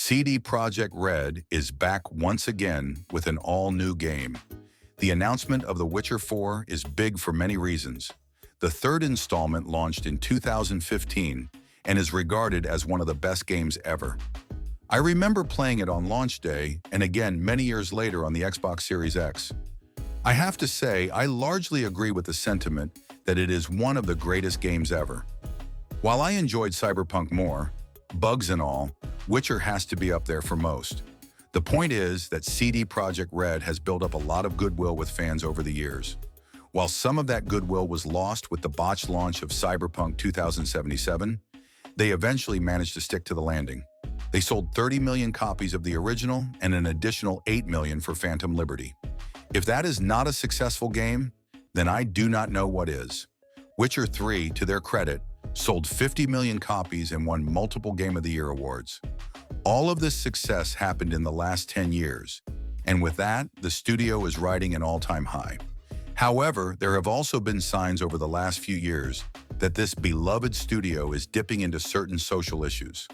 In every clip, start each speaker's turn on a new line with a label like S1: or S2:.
S1: CD Projekt Red is back once again with an all-new game. The announcement of The Witcher 4 is big for many reasons. The third installment launched in 2015 and is regarded as one of the best games ever. I remember playing it on launch day and again many years later on the Xbox Series X. I have to say, I largely agree with the sentiment that it is one of the greatest games ever. While I enjoyed Cyberpunk more, bugs and all, Witcher has to be up there for most. The point is that CD Projekt Red has built up a lot of goodwill with fans over the years. While some of that goodwill was lost with the botched launch of Cyberpunk 2077, they eventually managed to stick to the landing. They sold 30 million copies of the original and an additional 8 million for Phantom Liberty. If that is not a successful game, then I do not know what is. Witcher 3, to their credit, sold 50 million copies and won multiple Game of the Year awards. All of this success happened in the last 10 years, and with that, the studio is riding an all-time high. However, there have also been signs over the last few years that this beloved studio is dipping into certain social issues.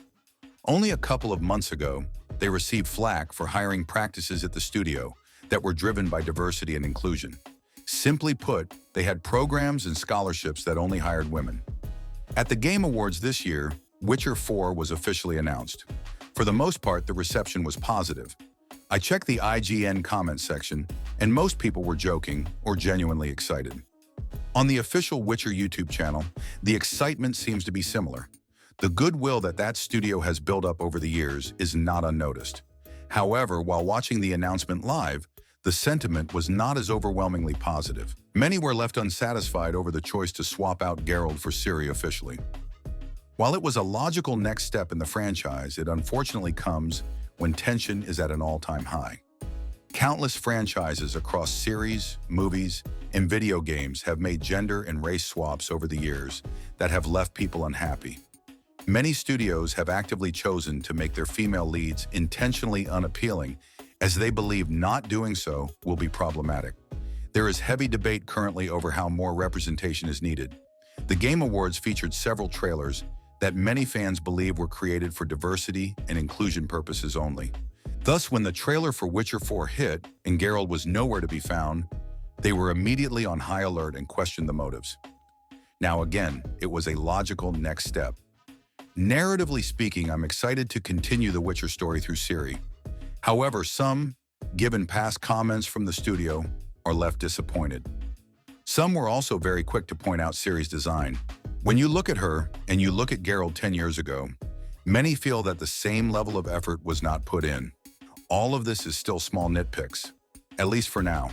S1: Only a couple of months ago, they received flack for hiring practices at the studio that were driven by diversity and inclusion. Simply put, they had programs and scholarships that only hired women. At the Game Awards this year, Witcher 4 was officially announced. For the most part, the reception was positive. I checked the IGN comment section, and most people were joking or genuinely excited. On the official Witcher YouTube channel, the excitement seems to be similar. The goodwill that studio has built up over the years is not unnoticed. However, while watching the announcement live, the sentiment was not as overwhelmingly positive. Many were left unsatisfied over the choice to swap out Geralt for Ciri officially. While it was a logical next step in the franchise, it unfortunately comes when tension is at an all-time high. Countless franchises across series, movies, and video games have made gender and race swaps over the years that have left people unhappy. Many studios have actively chosen to make their female leads intentionally unappealing, as they believe not doing so will be problematic. There is heavy debate currently over how more representation is needed. The Game Awards featured several trailers that many fans believe were created for diversity and inclusion purposes only. Thus, when the trailer for Witcher 4 hit and Geralt was nowhere to be found, they were immediately on high alert and questioned the motives. Now again, it was a logical next step. Narratively speaking, I'm excited to continue the Witcher story through Ciri. However, some, given past comments from the studio, are left disappointed. Some were also very quick to point out Ciri's design. When you look at her and you look at Geralt 10 years ago, many feel that the same level of effort was not put in. All of this is still small nitpicks, at least for now.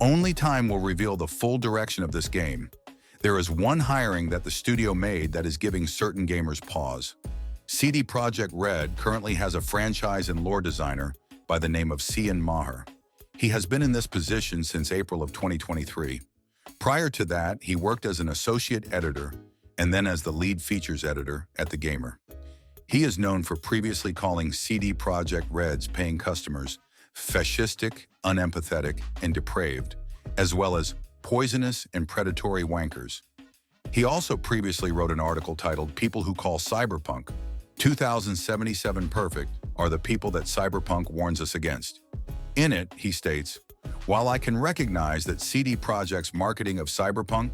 S1: Only time will reveal the full direction of this game. There is one hiring that the studio made that is giving certain gamers pause. CD Projekt Red currently has a franchise and lore designer by the name of Cian Maher. He has been in this position since April of 2023. Prior to that, he worked as an associate editor and then as the lead features editor at The Gamer. He is known for previously calling CD Projekt Red's paying customers fascistic, unempathetic, and depraved, as well as poisonous and predatory wankers. He also previously wrote an article titled "People Who Call Cyberpunk 2077 Perfect Are the People That Cyberpunk Warns Us Against." In it, he states, "While I can recognize that CD Projekt's marketing of Cyberpunk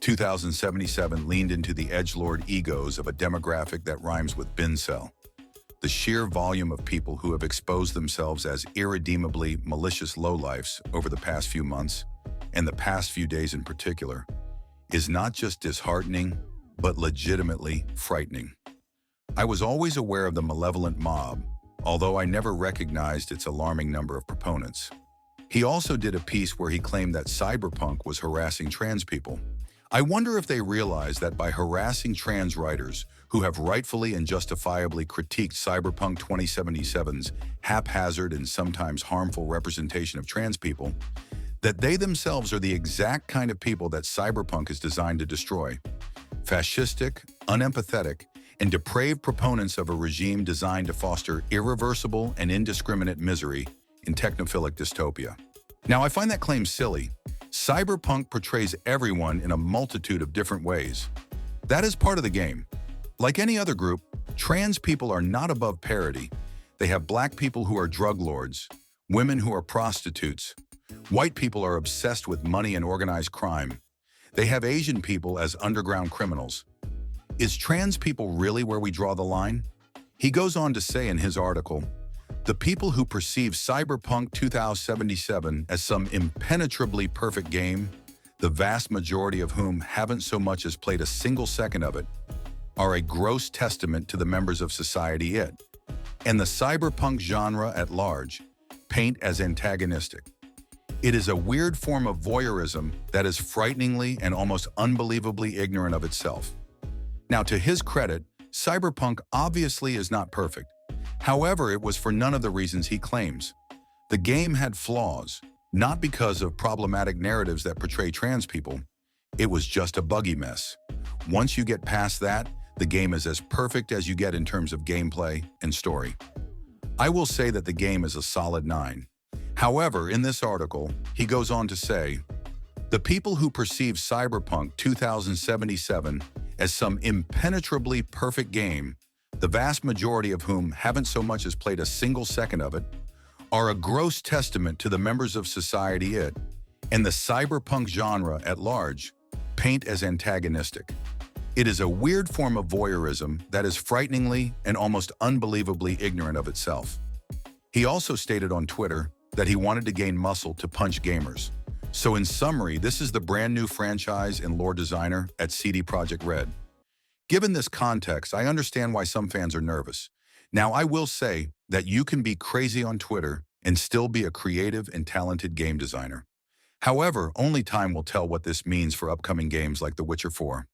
S1: 2077 leaned into the edgelord egos of a demographic that rhymes with Bincel, the sheer volume of people who have exposed themselves as irredeemably malicious lowlifes over the past few months, and the past few days in particular, is not just disheartening, but legitimately frightening. I was always aware of the malevolent mob, although I never recognized its alarming number of proponents." He also did a piece where he claimed that Cyberpunk was harassing trans people. I wonder if they realize that by harassing trans writers who have rightfully and justifiably critiqued Cyberpunk 2077's haphazard and sometimes harmful representation of trans people, that they themselves are the exact kind of people that Cyberpunk is designed to destroy. Fascistic, unempathetic, and depraved proponents of a regime designed to foster irreversible and indiscriminate misery in technophilic dystopia. Now, I find that claim silly. Cyberpunk portrays everyone in a multitude of different ways. That is part of the game. Like any other group, trans people are not above parody. They have black people who are drug lords, women who are prostitutes. White people are obsessed with money and organized crime. They have Asian people as underground criminals. Is trans people really where we draw the line? He goes on to say in his article, the people who perceive Cyberpunk 2077 as some impenetrably perfect game, the vast majority of whom haven't so much as played a single second of it, are a gross testament to the members of society and the cyberpunk genre at large paint as antagonistic. It is a weird form of voyeurism that is frighteningly and almost unbelievably ignorant of itself. Now, to his credit, Cyberpunk obviously is not perfect. However, it was for none of the reasons he claims. The game had flaws, not because of problematic narratives that portray trans people. It was just a buggy mess. Once you get past that, the game is as perfect as you get in terms of gameplay and story. I will say that the game is a solid 9. However, in this article, he goes on to say, the people who perceive Cyberpunk 2077 as some impenetrably perfect game, the vast majority of whom haven't so much as played a single second of it, are a gross testament to the members of society and the cyberpunk genre at large paint as antagonistic. It is a weird form of voyeurism that is frighteningly and almost unbelievably ignorant of itself. He also stated on Twitter that he wanted to gain muscle to punch gamers. So in summary, this is the brand new franchise and lore designer at Projekt Red. Given this context, I understand why some fans are nervous. Now, I will say that you can be crazy on Twitter and still be a creative and talented game designer. However, only time will tell what this means for upcoming games like The Witcher 4.